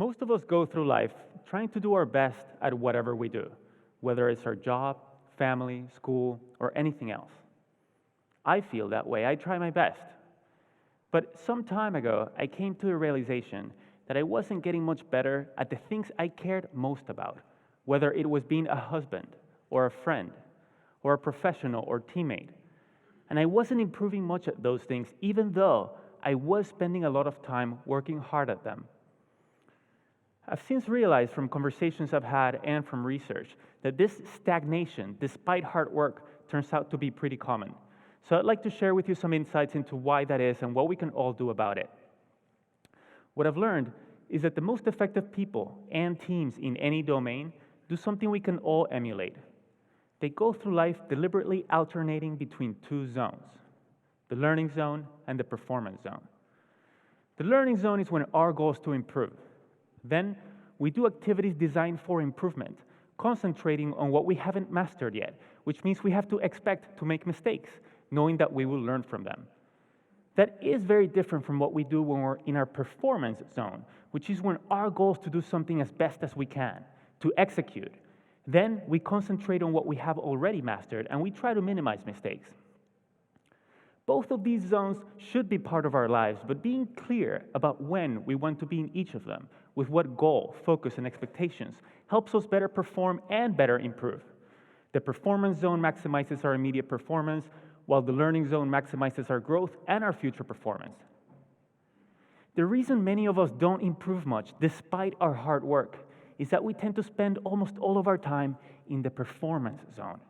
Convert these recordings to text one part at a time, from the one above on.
Most of us go through life trying to do our best at whatever we do, whether it's our job, family, school, or anything else. I feel that way. I try my best. But some time ago, I came to the realization that I wasn't getting much better at the things I cared most about, whether it was being a husband, or a friend, or a professional or teammate. And I wasn't improving much at those things, even though I was spending a lot of time working hard at them. I've since realized from conversations I've had and from research that this stagnation, despite hard work, turns out to be pretty common. So I'd like to share with you some insights into why that is and what we can all do about it. What I've learned is that the most effective people and teams in any domain do something we can all emulate. They go through life deliberately alternating between two zones, the learning zone and the performance zone. The learning zone is when our goal is to improve. Then we do activities designed for improvement, concentrating on what we haven't mastered yet, which means we have to expect to make mistakes, knowing that we will learn from them. That is very different from what we do when we're in our performance zone, which is when our goal is to do something as best as we can, to execute. Then we concentrate on what we have already mastered and we try to minimize mistakes. Both of these zones should be part of our lives, but being clear about when we want to be in each of them, with what goal, focus, and expectations, helps us better perform and better improve. The performance zone maximizes our immediate performance, while the learning zone maximizes our growth and our future performance. The reason many of us don't improve much, despite our hard work, is that we tend to spend almost all of our time in the performance zone.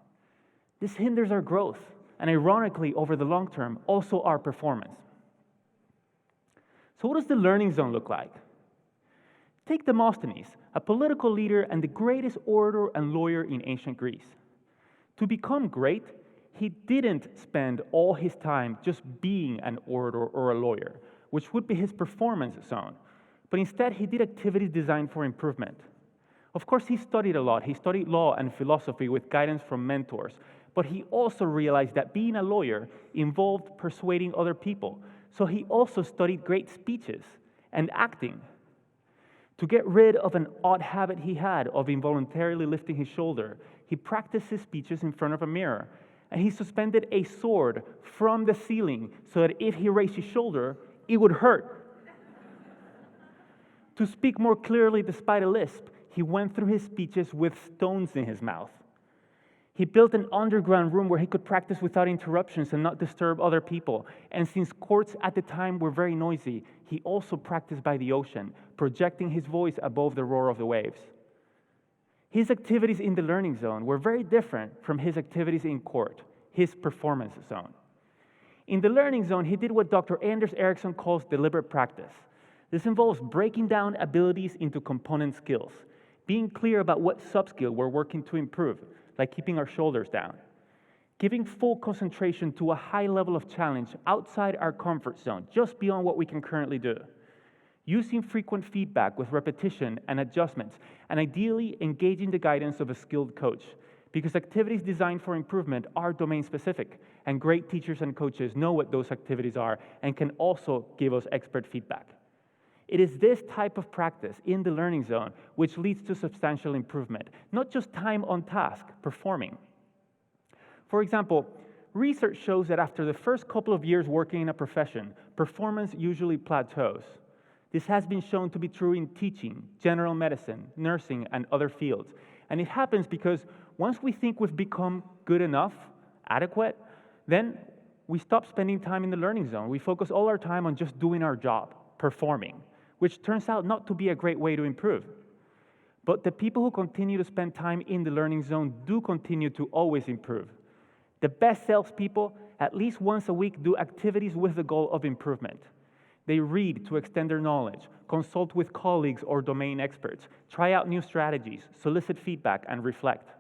This hinders our growth, and ironically, over the long term, also our performance. So what does the learning zone look like? Take Demosthenes, a political leader and the greatest orator and lawyer in ancient Greece. To become great, he didn't spend all his time just being an orator or a lawyer, which would be his performance zone, but instead he did activities designed for improvement. Of course, he studied a lot. He studied law and philosophy with guidance from mentors, but he also realized that being a lawyer involved persuading other people, so he also studied great speeches and acting. To get rid of an odd habit he had of involuntarily lifting his shoulder, he practiced his speeches in front of a mirror, and he suspended a sword from the ceiling so that if he raised his shoulder, it would hurt. To speak more clearly despite a lisp, he went through his speeches with stones in his mouth. He built an underground room where he could practice without interruptions and not disturb other people. And since courts at the time were very noisy, he also practiced by the ocean, projecting his voice above the roar of the waves. His activities in the learning zone were very different from his activities in court, his performance zone. In the learning zone, he did what Dr. Anders Ericsson calls deliberate practice. This involves breaking down abilities into component skills, being clear about what sub-skill we're working to improve, like keeping our shoulders down, giving full concentration to a high level of challenge outside our comfort zone, just beyond what we can currently do, using frequent feedback with repetition and adjustments, and ideally engaging the guidance of a skilled coach, because activities designed for improvement are domain-specific, and great teachers and coaches know what those activities are and can also give us expert feedback. It is this type of practice in the learning zone which leads to substantial improvement, not just time on task, performing. For example, research shows that after the first couple of years working in a profession, performance usually plateaus. This has been shown to be true in teaching, general medicine, nursing, and other fields. And it happens because once we think we've become good enough, adequate, then we stop spending time in the learning zone. We focus all our time on just doing our job, performing, which turns out not to be a great way to improve. But the people who continue to spend time in the learning zone do continue to always improve. The best salespeople, at least once a week, do activities with the goal of improvement. They read to extend their knowledge, consult with colleagues or domain experts, try out new strategies, solicit feedback, and reflect.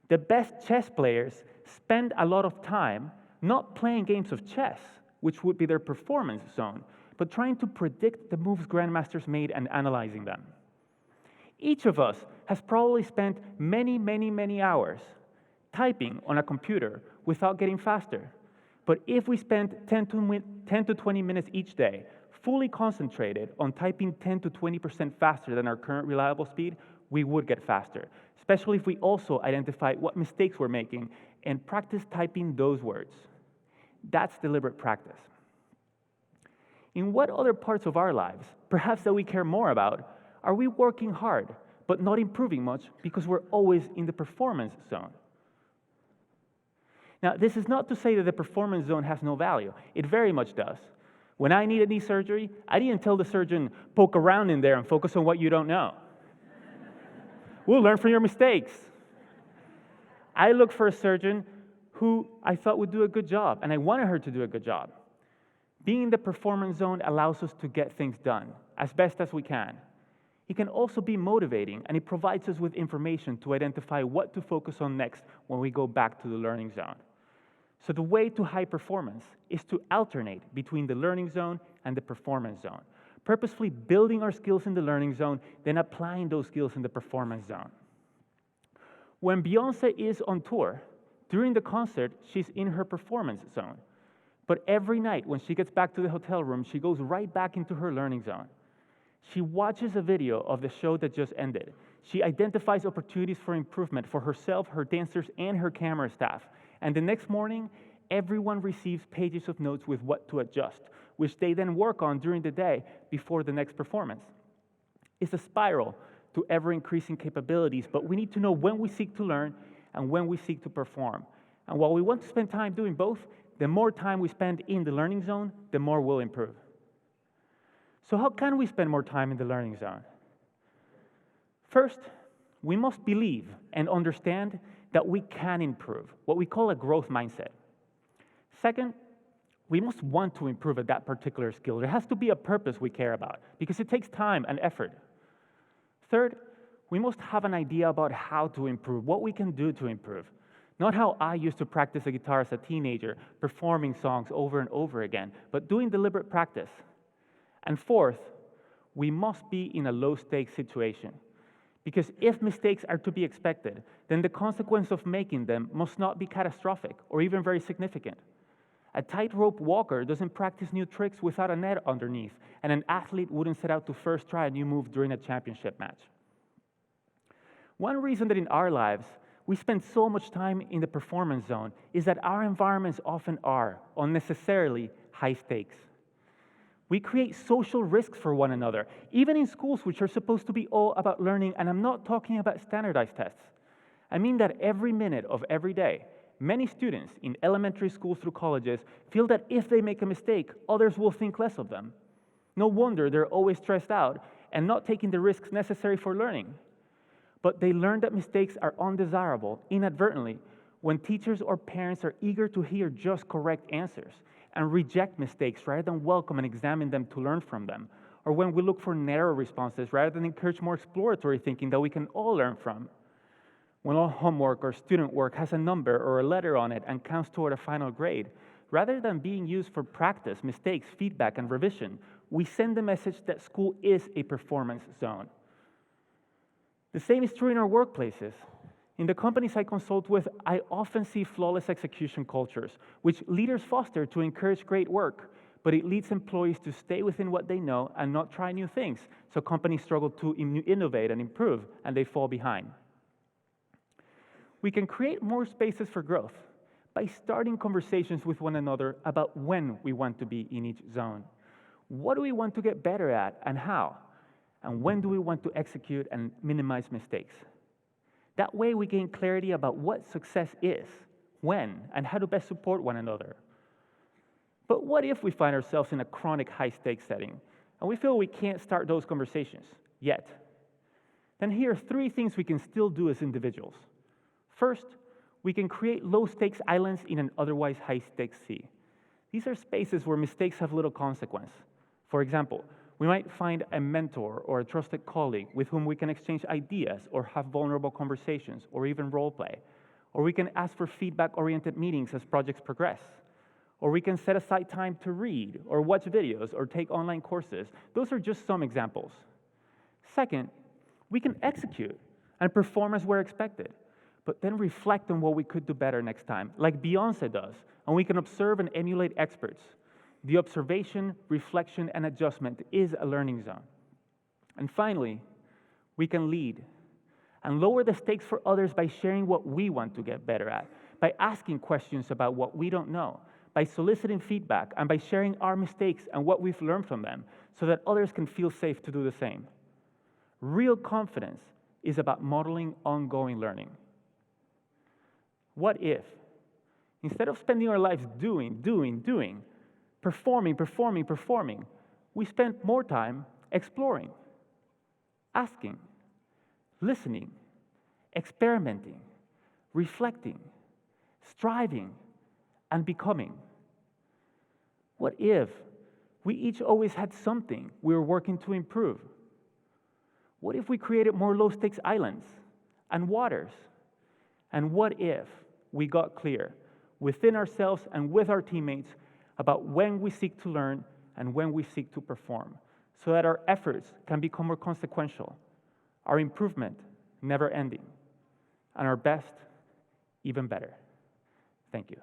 The best chess players spend a lot of time not playing games of chess, which would be their performance zone, but trying to predict the moves grandmasters made and analyzing them. Each of us has probably spent many hours typing on a computer without getting faster. But if we spend 10 to 20 minutes each day fully concentrated on typing 10 to 20% faster than our current reliable speed, we would get faster, especially if we also identify what mistakes we're making and practice typing those words. That's deliberate practice. In what other parts of our lives, perhaps that we care more about, are we working hard but not improving much because we're always in the performance zone? Now, this is not to say that the performance zone has no value. It very much does. When I needed knee surgery, I didn't tell the surgeon, poke around in there and focus on what you don't know. We'll learn from your mistakes. I looked for a surgeon who I thought would do a good job, and I wanted her to do a good job. Being in the performance zone allows us to get things done as best as we can. It can also be motivating, and it provides us with information to identify what to focus on next when we go back to the learning zone. So the way to high performance is to alternate between the learning zone and the performance zone, purposefully building our skills in the learning zone, then applying those skills in the performance zone. When Beyoncé is on tour, during the concert, she's in her performance zone. But every night when she gets back to the hotel room, she goes right back into her learning zone. She watches a video of the show that just ended. She identifies opportunities for improvement for herself, her dancers, and her camera staff. And the next morning, everyone receives pages of notes with what to adjust, which they then work on during the day before the next performance. It's a spiral to ever-increasing capabilities, but we need to know when we seek to learn and when we seek to perform. And while we want to spend time doing both, the more time we spend in the learning zone, the more we'll improve. So how can we spend more time in the learning zone? First, we must believe and understand that we can improve, what we call a growth mindset. Second, we must want to improve at that particular skill. There has to be a purpose we care about, because it takes time and effort. Third, we must have an idea about how to improve, what we can do to improve. Not how I used to practice the guitar as a teenager, performing songs over and over again, but doing deliberate practice. And fourth, we must be in a low-stakes situation. Because if mistakes are to be expected, then the consequence of making them must not be catastrophic or even very significant. A tightrope walker doesn't practice new tricks without a net underneath, and an athlete wouldn't set out to first try a new move during a championship match. One reason that in our lives we spend so much time in the performance zone is that our environments often are unnecessarily high stakes. We create social risks for one another, even in schools which are supposed to be all about learning, and I'm not talking about standardized tests. I mean that every minute of every day, many students in elementary schools through colleges feel that if they make a mistake, others will think less of them. No wonder they're always stressed out and not taking the risks necessary for learning. But they learn that mistakes are undesirable inadvertently when teachers or parents are eager to hear just correct answers and reject mistakes rather than welcome and examine them to learn from them, or when we look for narrow responses rather than encourage more exploratory thinking that we can all learn from. When all homework or student work has a number or a letter on it and counts toward a final grade, rather than being used for practice, mistakes, feedback, and revision, we send the message that school is a performance zone. The same is true in our workplaces. In the companies I consult with, I often see flawless execution cultures, which leaders foster to encourage great work, but it leads employees to stay within what they know and not try new things, so companies struggle to innovate and improve, and they fall behind. We can create more spaces for growth by starting conversations with one another about when we want to be in each zone. What do we want to get better at and how? And when do we want to execute and minimize mistakes? That way we gain clarity about what success is, when, and how to best support one another. But what if we find ourselves in a chronic high-stakes setting and we feel we can't start those conversations yet? Then here are 3 things we can still do as individuals. First, we can create low-stakes islands in an otherwise high-stakes sea. These are spaces where mistakes have little consequence. For example, we might find a mentor or a trusted colleague with whom we can exchange ideas or have vulnerable conversations or even role play. Or we can ask for feedback-oriented meetings as projects progress. Or we can set aside time to read or watch videos or take online courses. Those are just some examples. Second, we can execute and perform as we're expected, but then reflect on what we could do better next time, like Beyoncé does, and we can observe and emulate experts. The observation, reflection, and adjustment is a learning zone. And finally, we can lead and lower the stakes for others by sharing what we want to get better at, by asking questions about what we don't know, by soliciting feedback, and by sharing our mistakes and what we've learned from them so that others can feel safe to do the same. Real confidence is about modeling ongoing learning. What if, instead of spending our lives doing, performing, we spent more time exploring, asking, listening, experimenting, reflecting, striving, and becoming? What if we each always had something we were working to improve? What if we created more low-stakes islands and waters? And what if we got clear within ourselves and with our teammates about when we seek to learn and when we seek to perform, so that our efforts can become more consequential, our improvement never ending, and our best even better? Thank you.